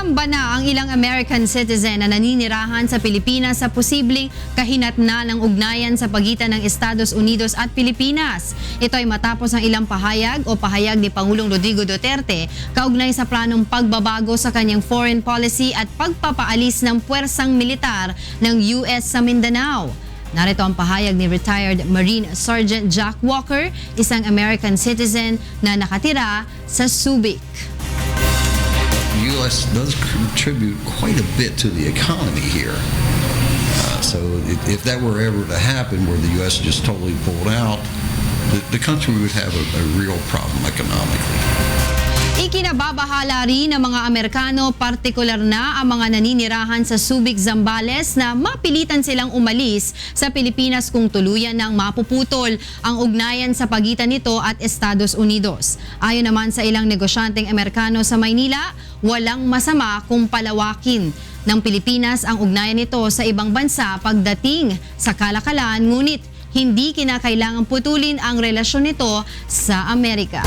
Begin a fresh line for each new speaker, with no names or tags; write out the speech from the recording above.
Nangangamba na ang ilang American citizen na naninirahan sa Pilipinas sa posibleng kahinatnan ng ugnayan sa pagitan ng Estados Unidos at Pilipinas. Ito ay matapos ang ilang pahayag ni Pangulong Rodrigo Duterte kaugnay sa planong pagbabago sa kanyang foreign policy at pagpapaalis ng puwersang militar ng US sa Mindanao. Narito ang pahayag ni retired Marine Sergeant Jack Walker, isang American citizen na nakatira sa Subic.
The U.S. does contribute quite a bit to the economy here. So if that were ever to happen, where the U.S. just totally pulled out, the country would have a real problem economically.
Ikinababahala rin ng mga Amerikano, partikular na ang mga naninirahan sa Subic, Zambales na mapilitan silang umalis sa Pilipinas kung tuluyan ng mapuputol ang ugnayan sa pagitan nito at Estados Unidos. Ayon naman sa ilang negosyanteng Amerikano sa Maynila, walang masama kung palawakin ng Pilipinas ang ugnayan nito sa ibang bansa pagdating sa kalakalan, ngunit hindi kinakailangang putulin ang relasyon nito sa Amerika.